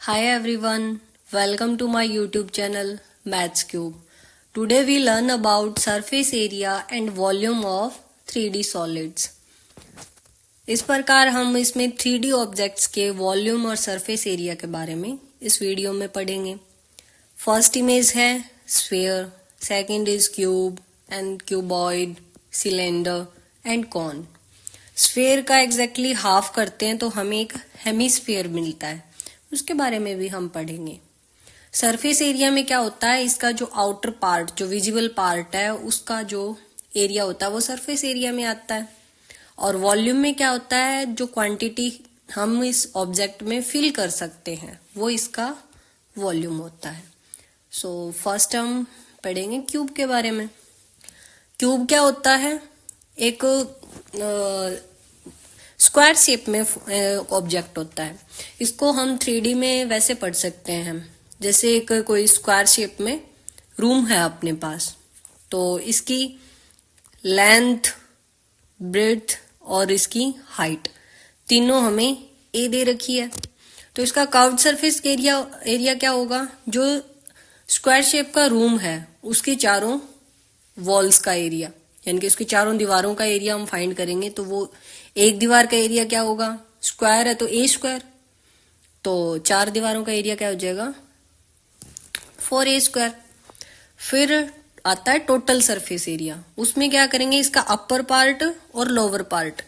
Hi everyone, welcome to my YouTube channel Maths Cube. Today we learn about surface area and volume of 3D solids. इस प्रकार हम इसमें 3D objects के volume और surface area के बारे में इस वीडियो में पढ़ेंगे. फर्स्ट इमेज है sphere, second is cube and cuboid, cylinder and cone. Sphere का एग्जैक्टली हाफ करते हैं तो हमें एक हेमीस्फीयर मिलता है, उसके बारे में भी हम पढ़ेंगे. सरफेस एरिया में क्या होता है, इसका जो आउटर पार्ट, जो विजिबल पार्ट है, उसका जो एरिया होता है वो सरफेस एरिया में आता है. और वॉल्यूम में क्या होता है, जो क्वांटिटी हम इस ऑब्जेक्ट में फिल कर सकते हैं वो इसका वॉल्यूम होता है. सो फर्स्ट हम पढ़ेंगे क्यूब के बारे में. क्यूब क्या होता है, एक स्क्वायर शेप में ऑब्जेक्ट होता है. इसको हम 3D में वैसे पढ़ सकते हैं हम, जैसे एक कोई स्क्वायर शेप में रूम है अपने पास, तो इसकी लेंथ, ब्रेड्थ और इसकी हाइट तीनों हमें ए दे रखी है. तो इसका कर्व्ड सरफेस एरिया क्या होगा, जो स्क्वायर शेप का रूम है उसकी चारों वॉल्स का एरिया, यानी कि उसकी चारों दीवारों का एरिया हम फाइंड करेंगे. तो वो एक दीवार का एरिया क्या होगा, स्क्वायर है तो ए स्क्वायर, तो चार दीवारों का एरिया क्या हो जाएगा 4a स्क्वायर. फिर आता है टोटल सरफेस एरिया. उसमें क्या करेंगे, इसका अपर पार्ट और लोअर पार्ट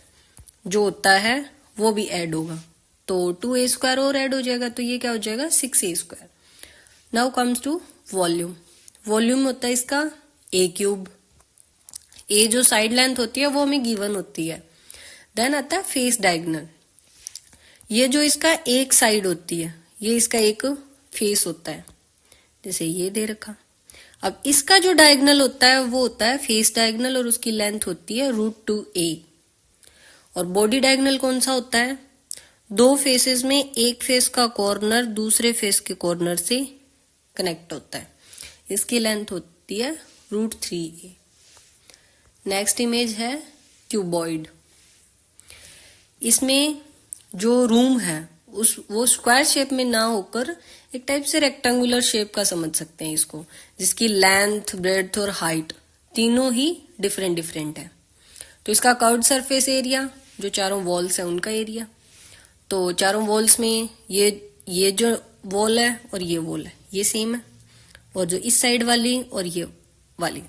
जो होता है वो भी ऐड होगा, तो 2a स्क्वायर और ऐड हो जाएगा, तो ये क्या हो जाएगा 6a square. Now comes to volume. Volume होता है इसका a क्यूब. ए जो साइड लेंथ होती है वो हमें गिवन होती है. देन आता है फेस डायगोनल. ये जो इसका एक साइड होती है, ये इसका एक फेस होता है, जैसे ये दे रखा. अब इसका जो डायगोनल होता है वो होता है फेस डायगोनल, और उसकी लेंथ होती है √2a. और बॉडी डायगोनल कौन सा होता है, दो फेसेस में एक फेस का कॉर्नर दूसरे फेस के कॉर्नर से कनेक्ट होता है, इसकी लेंथ होती है √3a. नेक्स्ट इमेज है क्यूबॉइड. इसमें जो रूम है वो स्क्वायर शेप में ना होकर एक टाइप से रेक्टेंगुलर शेप का समझ सकते हैं इसको, जिसकी लेंथ, ब्रेड्थ और हाइट तीनों ही डिफरेंट डिफरेंट है. तो इसका कर्व्ड सरफेस एरिया, जो चारों वॉल्स है उनका एरिया, तो चारों वॉल्स में ये जो वॉल है और ये वॉल है ये सेम है, और जो इस साइड वाली और ये वाली,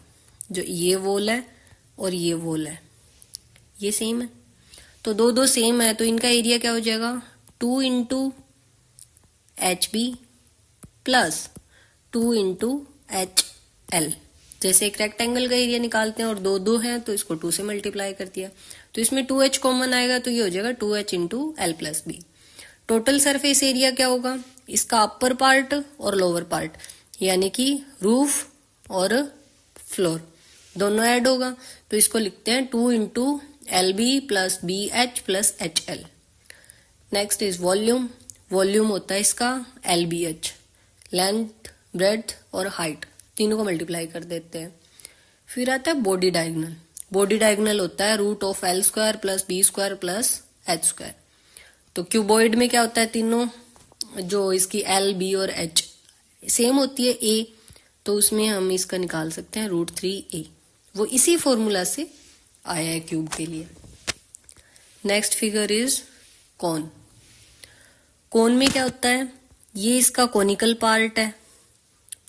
जो ये वॉल है और ये वॉल है ये सेम है, तो दो सेम है, तो इनका एरिया क्या हो जाएगा 2 into HB plus 2 into HL. जैसे एक रेक्टेंगल का एरिया निकालते हैं और दो हैं तो इसको 2 से मल्टीप्लाई कर दिया, तो इसमें 2H कॉमन आएगा, तो ये हो जाएगा 2H into L plus B. Total surface area क्या होगा, इसका अपर पार्ट और लोअर पार्ट, यानी कि रूफ और फ्लोर दोनों ऐड होगा, तो इसको लिखते हैं 2 into LB plus BH plus HL. Next is volume. Volume होता है इसका LBH. लेंथ, ब्रेड्थ और हाइट तीनों को मल्टीप्लाई कर देते हैं. फिर आता है बॉडी डायगोनल. बॉडी डायगोनल होता है √L square plus B square plus H square. तो क्यूबॉइड में क्या होता है, तीनों जो इसकी L, B और H सेम होती है A, तो उसमें हम इसका निकाल सकते हैं √3a. वो इसी फॉर्मूला से आया है क्यूब के लिए. Next figure is cone. Cone में क्या होता है, ये इसका कोनिकल पार्ट है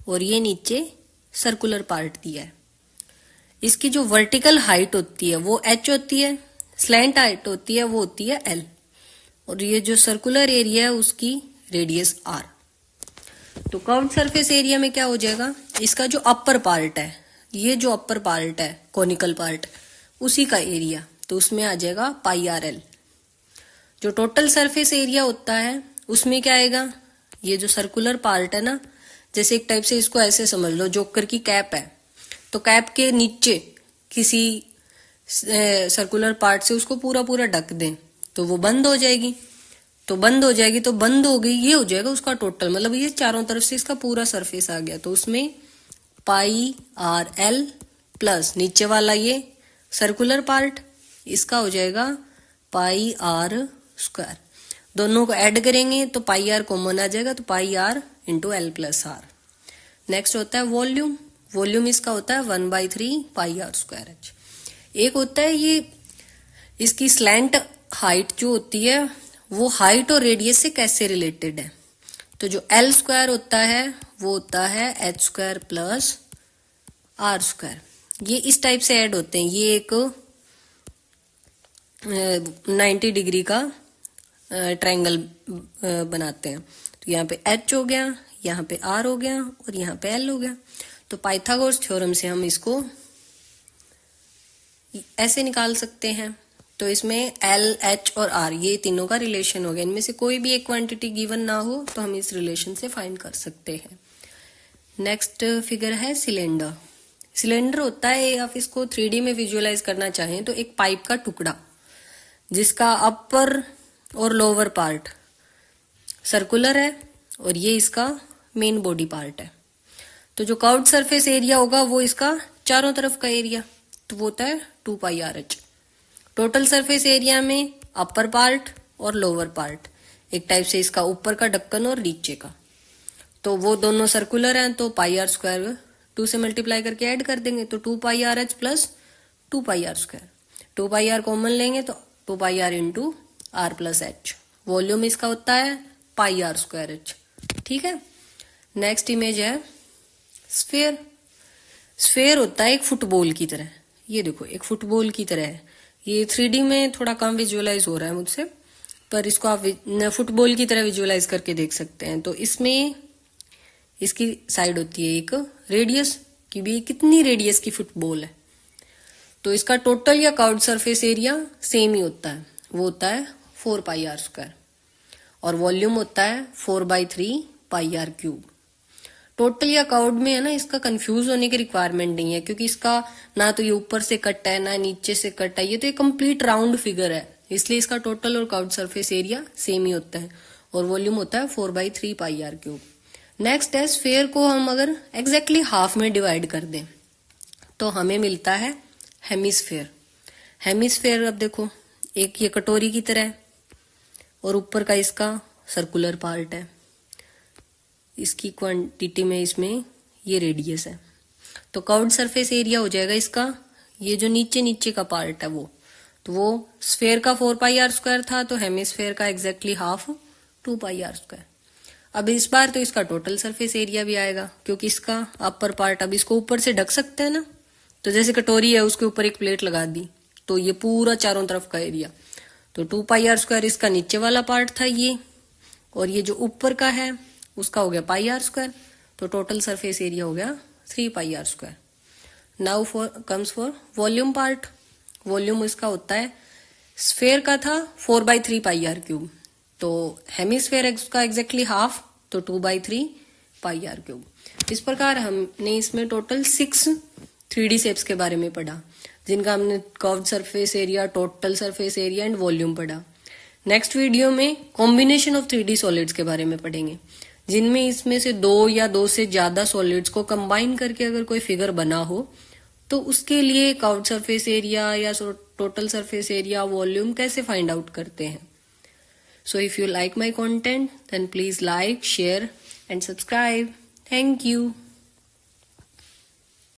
और ये नीचे सर्कुलर पार्ट दिया है. इसकी जो वर्टिकल हाइट होती है वो h होती है, स्लैंट हाइट होती है वो होती है l, और ये जो सर्कुलर एरिया है उसकी रेडियस r. तो कर्व्ड सरफेस एरिया में क्या हो जाएगा, इसका जो अपर पार्ट है, ये जो अपर पार्ट है कोनिकल पार्ट, उसी का एरिया, तो उसमें आ जाएगा πrl. जो टोटल सरफेस एरिया होता है उसमें क्या आएगा, ये जो सर्कुलर पार्ट है ना, जैसे एक टाइप से इसको ऐसे समझ लो, जोकर की कैप है, तो कैप के नीचे किसी सर्कुलर पार्ट से उसको पूरा ढक दें तो वो बंद हो जाएगी, तो बंद हो गई, ये हो जाएगा उसका टोटल, मतलब ये चारों तरफ से इसका पूरा सरफेस आ गया, तो उसमें πrl प्लस नीचे वाला ये सर्कुलर पार्ट, इसका हो जाएगा πr स्क्वायर. दोनों को ऐड करेंगे तो पाई आर कॉमन आ जाएगा, तो pi R into L plus R. Next होता है वॉल्यूम। वॉल्यूम इसका होता है 1/3 पाई आर स्क्वायर एच। एक होता है ये इसकी स्लैंट हाइट जो होती है वो हाइट और रेडियस से कैसे रिलेटेड है। तो जो एल स्क्वायर होता है वो होता है H square plus R square. ये इस टाइप से ऐड होते हैं। ये एक 90 डिग्री का ट्रायंगल बनाते हैं। तो यहाँ पे एच हो गया, यहाँ पे आर हो गया और यहाँ पे एल हो गया। तो पाइथागोरस थ्योरम से हम इसको ऐसे निकाल सकते हैं। तो इसमें एल, एच और आर ये तीनों का रिलेशन हो गया। इनमें से कोई भी एक क्वांटिटी गिवन ना हो तो हम इस रिलेशन से फाइंड कर सकते हैं। नेक्स्ट फिगर है सिलेंडर। सिलेंडर होता है, आप इसको 3D में विजुअलाइज करना चाहें तो एक पाइप का टुकड़ा जिसका अपर और लोअर पार्ट सर्कुलर है और ये इसका मेन बॉडी पार्ट है। तो जो कर्व्ड सरफेस एरिया होगा वो इसका चारों तरफ का एरिया, तो वो होता है 2πRH। टोटल सरफेस एरिया में अपर पार्ट और लोअर पार्ट, एक टाइप से इसका ऊपर का ढक्कन और नीचे का, तो वो दोनों सर्कुलर हैं, तो पाई आर स्क्वायर 2 से मल्टीप्लाई करके ऐड कर देंगे तो 2πRH plus 2πR square. 2πR common लेंगे तो 2πR into R plus H. Volume इसका होता है पाई आर स्क्वायर एच। ठीक है। नेक्स्ट इमेज है स्फेयर। स्फेयर होता है एक फुटबॉल की तरह। ये देखो एक फुटबॉल की तरह है। ये 3D में थोड़ा कम विजुअलाइज हो रहा है मुझसे, पर इसको आप फुटबॉल की तरह विजुअलाइज करके देख सकते हैं। तो इसमें इसकी साइड होती है एक रेडियस की भी, कितनी रेडियस की फुटबॉल है। तो इसका टोटल या कर्व्ड सरफेस एरिया सेम ही होता है, वो होता है 4πR स्क्वायर और वॉल्यूम होता है 4/3 पाई आर क्यूब। टोटल या कर्व्ड में है ना, इसका कंफ्यूज होने की रिक्वायरमेंट नहीं है क्योंकि इसका ना तो ये ऊपर से कट है ना नीचे से कट है, ये तो एक कंप्लीट राउंड फिगर है, इसलिए इसका टोटल और कर्व्ड सरफेस एरिया सेम ही होता है और वॉल्यूम होता है 4/3 पाई आर क्यूब। नेक्स्ट है स्फेयर को हम अगर एग्जैक्टली हाफ में डिवाइड कर दें तो हमें मिलता है हेमिस्फेयर। हेमिस्फेयर अब देखो एक ये कटोरी की तरह है और ऊपर का इसका सर्कुलर पार्ट है, इसकी क्वांटिटी में इसमें ये रेडियस है। तो कर्व्ड सरफेस एरिया हो जाएगा इसका, ये जो नीचे नीचे का पार्ट है वो, तो वो स्फेयर का 4πR स्क्वायर था, तो हेमिस्फेयर का एग्जैक्टली हाफ 2πR स्क्वायर। अब इस बार तो इसका टोटल सरफेस एरिया भी आएगा क्योंकि इसका अपर पार्ट, अब इसको ऊपर से ढक सकते हैं ना, तो जैसे कटोरी है उसके ऊपर एक प्लेट लगा दी तो ये पूरा चारों तरफ का एरिया, तो 2πR स्क्वायर इसका नीचे वाला पार्ट था ये, और ये जो ऊपर का है उसका हो गया पाई आर स्क्वायर, तो टोटल सरफेस एरिया हो गया 3πR square. Now comes for volume part. Volume इसका होता है, स्फेयर का था 4/3 पाई आर क्यूब, तो हेमिस्फेयर का एग्जैक्टली हाफ, तो 2/3 पाई आर क्यूब। इस प्रकार हमने इसमें टोटल 6 3D शेप्स के बारे में पढ़ा, जिनका हमने curved surface area, total surface area and volume पढ़ा। नेक्स्ट वीडियो में कॉम्बिनेशन ऑफ 3D सॉलिड्स के बारे में पढ़ेंगे, जिनमें इसमें से 2 या 2 से ज्यादा सॉलिड्स को कंबाइन करके अगर कोई फिगर बना हो तो उसके लिए कर्व्ड सरफेस एरिया या टोटल सरफेस एरिया, वॉल्यूम कैसे फाइंड आउट करते हैं। So if you like my content, then please like, share and subscribe. Thank you.